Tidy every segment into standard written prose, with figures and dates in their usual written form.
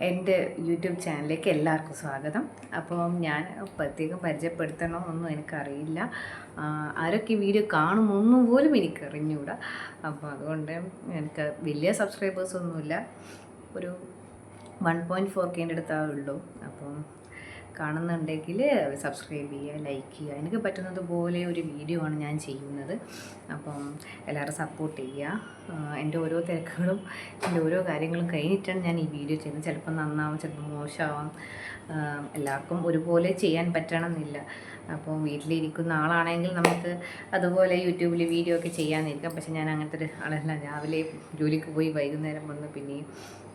എൻ്റെ യൂട്യൂബ് ചാനലിലേക്ക് എല്ലാവർക്കും സ്വാഗതം. അപ്പം ഞാൻ പ്രത്യേകം പരിചയപ്പെടുത്തണമെന്നൊന്നും എനിക്കറിയില്ല. ആരൊക്കെ ഈ വീഡിയോ കാണുമൊന്നും പോലും എനിക്കറിഞ്ഞൂടാ. അപ്പോൾ അതുകൊണ്ട് എനിക്ക് വലിയ സബ്സ്ക്രൈബേഴ്സൊന്നുമില്ല. ഒരു 1.4K അടുത്താവുള്ളൂ. അപ്പം കാണുന്നുണ്ടെങ്കിൽ സബ്സ്ക്രൈബ് ചെയ്യുക, ലൈക്ക് ചെയ്യുക. എനിക്ക് പറ്റുന്നത് പോലെ ഒരു വീഡിയോ ആണ് ഞാൻ ചെയ്യുന്നത്. അപ്പം എല്ലാവരും സപ്പോർട്ട് ചെയ്യുക. എൻ്റെ ഓരോ തിരക്കുകളും എൻ്റെ ഓരോ കാര്യങ്ങളും കഴിഞ്ഞിട്ടാണ് ഞാൻ ഈ വീഡിയോ ചെയ്യുന്നത്. ചിലപ്പോൾ നന്നാവും, ചിലപ്പോൾ മോശമാവാം. എല്ലാവർക്കും ഒരുപോലെ ചെയ്യാൻ പറ്റണമെന്നില്ല. അപ്പോൾ വീട്ടിലിരിക്കുന്ന ആളാണെങ്കിൽ നമുക്ക് അതുപോലെ യൂട്യൂബിൽ വീഡിയോ ഒക്കെ ചെയ്യാമെന്നിരിക്കാം. പക്ഷേ ഞാൻ അങ്ങനത്തെ ഒരു ആളല്ല. രാവിലെ ജോലിക്ക് പോയി വൈകുന്നേരം വന്ന് പിന്നെയും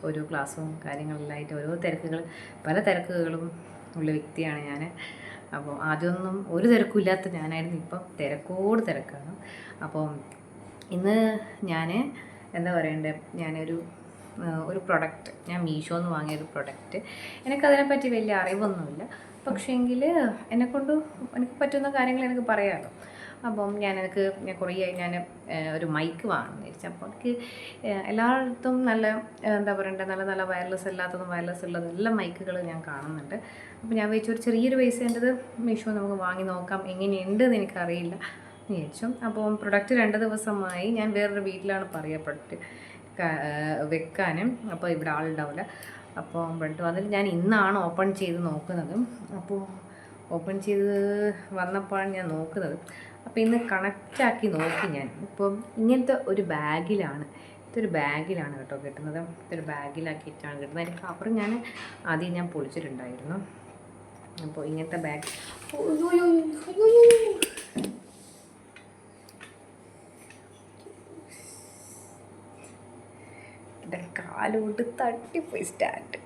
ഓരോ ക്ലാസ്സും കാര്യങ്ങളിലായിട്ട് ഓരോ പല തിരക്കുകളും ഉള്ള വ്യക്തിയാണ് ഞാൻ. അപ്പോൾ ആദ്യമൊന്നും ഒരു തിരക്കുമില്ലാത്ത ഞാനായിരുന്നു. ഇപ്പം തിരക്കാണ്. അപ്പോൾ ഇന്ന് ഞാൻ എന്താ പറയണ്ടേ, ഒരു പ്രൊഡക്റ്റ്, ഞാൻ മീഷോന്ന് വാങ്ങിയൊരു പ്രൊഡക്റ്റ്, എനിക്കതിനെപ്പറ്റി വലിയ അറിവൊന്നുമില്ല. പക്ഷേങ്കിൽ എനിക്ക് പറ്റുന്ന കാര്യങ്ങൾ എനിക്ക് പറയാമല്ലോ. അപ്പം ഞാൻ കുറേയായി ഒരു മൈക്ക് വാങ്ങുമെന്ന് വിചാരിച്ചു. അപ്പോൾ എനിക്ക് എല്ലായിടത്തും നല്ല എന്താ പറയണ്ടേ, നല്ല നല്ല വയർലെസ് അല്ലാത്തതും വയർലെസ് ഉള്ളതും എല്ലാ മൈക്കുകൾ ഞാൻ കാണുന്നുണ്ട്. അപ്പോൾ ഞാൻ വിചാരിച്ചു ഒരു ചെറിയൊരു പൈസേൻ്റെത് മീഷോ നമുക്ക് വാങ്ങി നോക്കാം, എങ്ങനെയുണ്ടെന്ന് എനിക്കറിയില്ല എന്ന് വിചാരിച്ചു. അപ്പോൾ പ്രൊഡക്റ്റ് 2 ദിവസമായി ഞാൻ വേറൊരു വീട്ടിലാണ് പറയുക പ്രൊഡക്റ്റ് വെക്കാനും. അപ്പോൾ ഇവിടെ ആളുണ്ടാവില്ല. അപ്പോൾ ബ്രെഡ് വന്നിട്ട് ഞാൻ ഇന്നാണ് ഓപ്പൺ ചെയ്ത് നോക്കുന്നത്. അപ്പോൾ ഓപ്പൺ ചെയ്ത് വന്നപ്പോഴാണ് ഞാൻ നോക്കുന്നത്. അപ്പോൾ ഇന്ന് കണക്റ്റാക്കി നോക്കി ഞാൻ. ഇപ്പം ഇങ്ങനത്തെ ഒരു ബാഗിലാണ്, ഇതൊരു ബാഗിലാണ് കേട്ടോ കിട്ടുന്നത്. ഇതൊരു ബാഗിലാക്കിയിട്ടാണ് കിട്ടുന്നത്. അതിൻ്റെ കവർ ആദ്യം ഞാൻ പൊളിച്ചിട്ടുണ്ടായിരുന്നു. അപ്പോൾ ഇങ്ങനത്തെ ബാഗ് എൻ്റെ കാലോട്ട് തട്ടിപ്പോയി സ്റ്റാർട്ട്.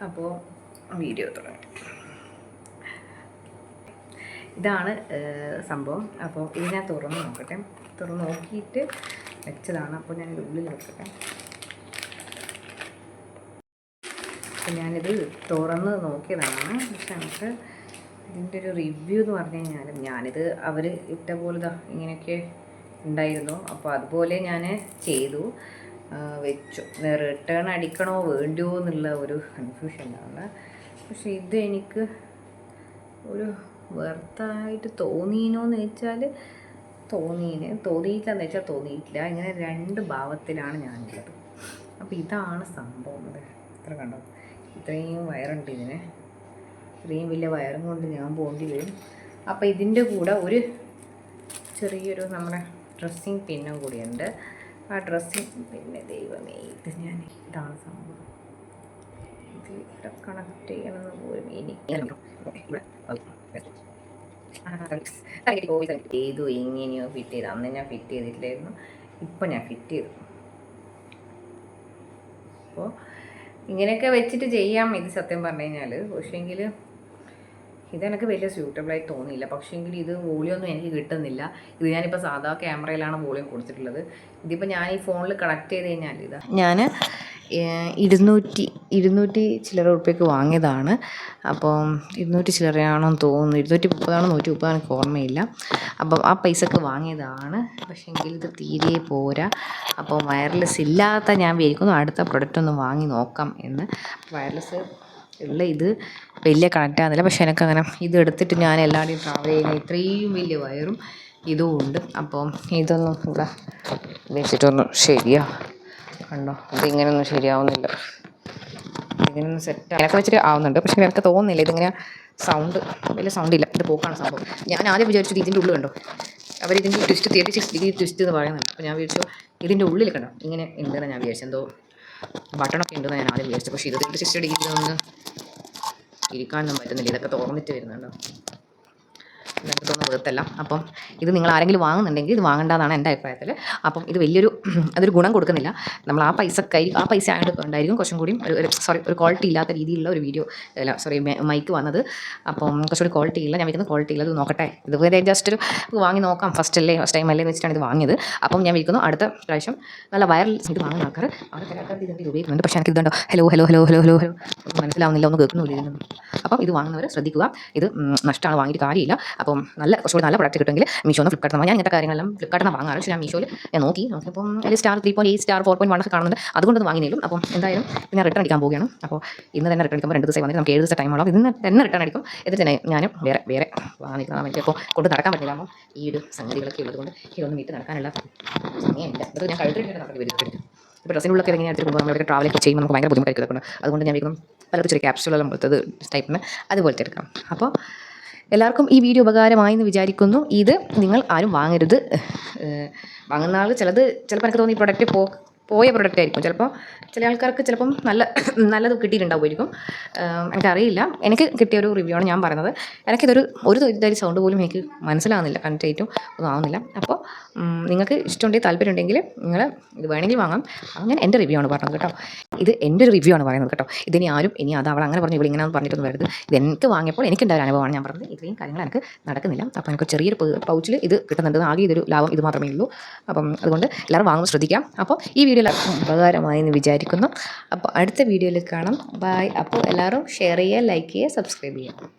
അപ്പോൾ വീഡിയോ തുടങ്ങി. ഇതാണ് സംഭവം. അപ്പോൾ ഇത് ഞാൻ തുറന്ന് നോക്കട്ടെ. തുറന്ന് നോക്കിയിട്ട് വെച്ചതാണ്. അപ്പോൾ ഞാനിത് ഉള്ളിൽ വെക്കട്ടെ. അപ്പോൾ ഞാനിത് തുറന്ന് നോക്കിയതാണ്. പക്ഷെ നമുക്ക് ഇതിൻ്റെ ഒരു റിവ്യൂ എന്ന് പറഞ്ഞു കഴിഞ്ഞാൽ, ഞാനിത് അവർ ഇട്ട പോലെ ഇങ്ങനെയൊക്കെ ഉണ്ടായിരുന്നു. അപ്പോൾ അതുപോലെ ഞാൻ ചെയ്തു വെച്ചു. റിട്ടേൺ അടിക്കണോ വേണ്ടിയോ എന്നുള്ള ഒരു കൺഫ്യൂഷനാണ്. പക്ഷേ ഇത് എനിക്ക് ഒരു വെർത്തായിട്ട് തോന്നിയെന്ന് വെച്ചാൽ തോന്നിയിട്ടില്ലെന്ന് വെച്ചാൽ തോന്നിയിട്ടില്ല. ഇങ്ങനെ 2 ഭാവത്തിലാണ് ഞാനുള്ളത്. അപ്പോൾ ഇതാണ് സംഭവം. ഇത്ര കണ്ടോ, ഇത്രയും വയറുണ്ട് ഇതിന്. ഇത്രയും വലിയ വയറും കൊണ്ട് ഞാൻ പോകേണ്ടി വരും. അപ്പോൾ ഇതിൻ്റെ കൂടെ ഒരു ചെറിയൊരു നമ്മുടെ ഡ്രസ്സിങ് പിന്നും കൂടിയുണ്ട്. ആ ഡ്രസ്സിങ് പിന്നെ ദൈവമേ, ഇതാണ് സംഭവം. ഇത് ഇവിടെ കണക്ട് ചെയ്യണമെന്ന് പോലും ഏതോ എങ്ങനെയോ ഫിറ്റ് ചെയ്ത്. അന്ന് ഞാൻ ഫിറ്റ് ചെയ്തിട്ടില്ലായിരുന്നു, ഇപ്പം ഞാൻ ഫിറ്റ് ചെയ്തു. അപ്പോൾ ഇങ്ങനെയൊക്കെ വെച്ചിട്ട് ചെയ്യാം ഇത് സത്യം പറഞ്ഞു കഴിഞ്ഞാൽ. പക്ഷേങ്കിൽ ഇതെനിക്ക് വലിയ സ്യൂട്ടബിളായി തോന്നിയില്ല. പക്ഷേങ്കിൽ ഇത് വോളിയൊന്നും എനിക്ക് കിട്ടുന്നില്ല. ഇത് ഞാനിപ്പോൾ സാധാ ക്യാമറയിലാണ് വോളിയം കൊടുത്തിട്ടുള്ളത്. ഇതിപ്പോൾ ഞാൻ ഈ ഫോണിൽ കണക്ട് ചെയ്ത് കഴിഞ്ഞാൽ ഞാൻ 200 ചില്ലറ ഉറുപ്പ്യക്ക് വാങ്ങിയതാണ്. അപ്പം 200 ചില്ലറയാണെന്ന് തോന്നുന്നു, 230 130 എനിക്ക് ഓർമ്മയില്ല. അപ്പം ആ പൈസക്ക് വാങ്ങിയതാണ്. പക്ഷേങ്കിൽ ഇത് തീരെ പോരാ. അപ്പം വയർലെസ് ഇല്ലാത്ത ഞാൻ വിചാരിക്കുന്നു അടുത്ത പ്രൊഡക്റ്റ് ഒന്ന് വാങ്ങി നോക്കാം എന്ന്. വയർലെസ് ഉള്ള ഇത് വലിയ കണക്റ്റ് ആകുന്നില്ല. പക്ഷേ എനിക്കങ്ങനെ ഇത് എടുത്തിട്ട് ഞാൻ എല്ലാവരുടെയും ട്രാവൽ ചെയ്യുന്ന ഇത്രയും വലിയ വയറും ഇതും ഉണ്ട്. അപ്പം ഇതൊന്നും ഇവിടെ വെച്ചിട്ടൊന്നും ശരിയാ കണ്ടോ, ഇതിങ്ങനെയൊന്നും ശരിയാവുന്നില്ല. ഇതിനൊന്നും സെറ്റ് എനിക്ക് വെച്ചിട്ട് ആവുന്നുണ്ട്. പക്ഷേ എനിക്ക് തോന്നുന്നില്ല ഇതിങ്ങനെ വലിയ സൗണ്ട് ഇല്ല. ഇത് പോക്കാണ് സംഭവം. ഞാൻ ആദ്യം വിചാരിച്ചത് ഇതിൻ്റെ ഉള്ളിൽ കണ്ടോ, അവരിതിൻ്റെ 36 ഡിഗ്രി ട്വിസ്റ്റ് എന്ന് പറയുന്നത്. അപ്പോൾ ഞാൻ വിചാരിച്ചു ഇതിൻ്റെ ഉള്ളിൽ കണ്ടോ ഇങ്ങനെ ഉണ്ടെന്ന് ഞാൻ വിചാരിച്ചു. എന്തോ ബട്ടണൊക്കെ ഉണ്ടെന്ന് ഞാൻ ആദ്യം വിചാരിച്ചു. പക്ഷേ ഇത് 36 ഡിഗ്രി ഒന്ന് ഇരിക്കാനൊന്നും പറ്റുന്നില്ല. ഇതൊക്കെ തുറന്നിട്ട് വരുന്നുണ്ടോ, ഇതൊക്കെ തോന്നുന്നു വീർത്തല്ല. അപ്പം ഇത് നിങ്ങൾ ആരെങ്കിലും വാങ്ങുന്നുണ്ടെങ്കിൽ ഇത് വാങ്ങേണ്ടതാണ് എൻ്റെ അഭിപ്രായത്തിൽ. അപ്പം ഇത് അതൊരു ഗുണം കൊടുക്കുന്നില്ല. നമ്മൾ ആ പൈസ ആയിട്ട് ഉണ്ടായിരിക്കും കുറച്ചും കൂടി ഒരു ക്വാളിറ്റി ഇല്ലാത്ത രീതിയിലുള്ള ഒരു വീഡിയോ മൈക്ക് വന്നത്. അപ്പം കുറച്ചുകൂടി ക്വാളിറ്റി ഇല്ല. ഞാൻ വിൽക്കുന്ന ക്വാളിറ്റി ഇല്ല. ഇത് നോക്കട്ടെ, ഇതുവരെ ജസ്റ്റ് വാങ്ങി നോക്കാം. ഫസ്റ്റ് ടൈം അല്ലേ വെച്ചിട്ടാണ് ഇത് വാങ്ങിയത്. അപ്പം ഞാൻ വിൽക്കുന്നു അടുത്ത പ്രാവശ്യം നല്ല വയർലെസ് ഇത് വാങ്ങുന്ന ആൾക്കാർ ഇതിൻ്റെ ഉപയോഗിക്കുന്നുണ്ട്. പക്ഷേ എനിക്ക് ഇതുണ്ടോ ഹലോ മനസ്സിലാവുന്നില്ല, ഒന്നും കേൾക്കുന്നില്ല ഇതിനൊന്നും. അപ്പം ഇത് വാങ്ങുന്നവർ ശ്രദ്ധിക്കുക. ഇത് നഷ്ടമാണ്, വാങ്ങിയിട്ട് കാര്യമില്ല. അപ്പോൾ അപ്പം കുറച്ചുകൂടി നല്ല പ്രൊഡക്റ്റ് കിട്ടുമെങ്കിൽ മീഷോന്ന് ഫ്ലിപ്കാർട്ട് ഞാൻ ഇങ്ങനത്തെ കാര്യങ്ങളെല്ലാം ഫ്ലിപ്കാർട്ടിൽ നിന്ന് വാങ്ങാറ്. പക്ഷേ ഞാൻ മീഷോയിൽ ഞാൻ നോക്കിയപ്പം അതിൽ സ്റ്റാർ 3.8 സ്റ്റാർ 4.1 ഒക്കെ കാണുന്നുണ്ട്. അതുകൊണ്ടൊന്നും വാങ്ങിയില്ലും. അപ്പം എന്തായാലും ഞാൻ റിട്ടേൺ അടിക്കാൻ പോവുകയാണ്. അപ്പോൾ ഇന്ന് തന്നെ റിട്ടേൺ അടിക്കുമ്പോൾ 2 ദിവസം വന്നിട്ട് നമുക്ക് 7 ദിവസം ടൈമുള്ള ഇന്ന് തന്നെ റിട്ടേൺ അടിക്കും. എന്നിട്ട് തന്നെ ഞാനും വേറെ വാങ്ങിക്കണം. എനിക്കിപ്പോൾ കൊണ്ട് നടക്കാൻ പറ്റില്ല. അപ്പം ഈ ഒരു സംഗതികളൊക്കെ ഉള്ളതുകൊണ്ട് ഇതൊന്നും വീട്ടിൽ നടക്കാനുള്ള സമയമില്ല. അത് ഞാൻ കഴുത്തിട്ട് നടക്കേണ്ടി വരും. ഇപ്പോൾ ഡ്രസ്സിനുള്ളൊക്കെ ഇങ്ങനെ എടുത്തിട്ട് പോകുമ്പോൾ നമ്മളൊക്കെ ട്രാവലൊക്കെ ചെയ്യുമ്പോൾ നമുക്ക് ഭയങ്കര ബുദ്ധിമുട്ടായിരിക്കും. അതുകൊണ്ട് ഞാൻ വേഗം പലർക്കും ചെറിയ ക്യാപ്സുകളെല്ലാം പോലത്തത് ടൈപ്പിന് അതുപോലത്തെ എടുക്കാം. അപ്പോൾ എല്ലാവർക്കും ഈ വീഡിയോ ഉപകാരമായി എന്ന് വിചാരിക്കുന്നു. ഇത് നിങ്ങൾ ആരും വാങ്ങരുത്. വാങ്ങുന്ന ആൾ ചിലപ്പോൾ എനിക്ക് തോന്നി ഈ പ്രൊഡക്റ്റ് പോയ പ്രൊഡക്റ്റ് ആയിരിക്കും. ചിലപ്പോൾ ചില ആൾക്കാർക്ക് ചിലപ്പം നല്ലത് കിട്ടിയിട്ടുണ്ടാവുമായിരിക്കും. എനിക്കറിയില്ല. എനിക്ക് കിട്ടിയ ഒരു റിവ്യൂ ആണ് ഞാൻ പറയുന്നത്. ഒരു തരി സൗണ്ട് പോലും എനിക്ക് മനസ്സിലാവുന്നില്ല. കണ്ടിട്ടും ഒന്നും ആവുന്നില്ല. അപ്പോൾ നിങ്ങൾക്ക് ഇഷ്ടമുണ്ടെങ്കിൽ താല്പര്യമുണ്ടെങ്കിൽ നിങ്ങൾ ഇത് വേണമെങ്കിൽ വാങ്ങാം. അങ്ങനെ എൻ്റെ റിവ്യൂ ആണ് പറഞ്ഞത് കേട്ടോ. ഇത് എൻ്റെ ഒരു റിവ്യൂ ആണ് പറയുന്നത് കേട്ടോ. ഇതിനി ആരും അത് അവൾ അങ്ങനെ പറഞ്ഞു ഇവിടെ ഇങ്ങനെ പറഞ്ഞിട്ടൊന്നും വരരുത്. ഇത് എനിക്ക് വാങ്ങിയപ്പോൾ എനിക്കുണ്ടായ ഒരു അനുഭവമാണ് ഞാൻ പറഞ്ഞത്. ഇത്രയും കാര്യങ്ങൾ എനിക്ക് നടക്കുന്നില്ല. അപ്പോൾ എനിക്ക് ചെറിയൊരു പൗച്ചിൽ ഇത് കിട്ടുന്നുണ്ട്. ആകെ ഇതൊരു ലാഭം ഇത് മാത്രമേ ഉള്ളൂ. അപ്പം അതുകൊണ്ട് എല്ലാവരും വാങ്ങുമ്പോൾ ശ്രദ്ധിക്കാം. അപ്പോൾ ഈ വീഡിയോ ഉപകാരമായി എന്ന് വിചാരിക്കുന്നു. അപ്പോൾ അടുത്ത വീഡിയോയിൽ കാണാം. ബൈ. അപ്പോൾ എല്ലാവരും ഷെയർ ചെയ്യുക, ലൈക്ക് ചെയ്യുക, സബ്സ്ക്രൈബ് ചെയ്യുക.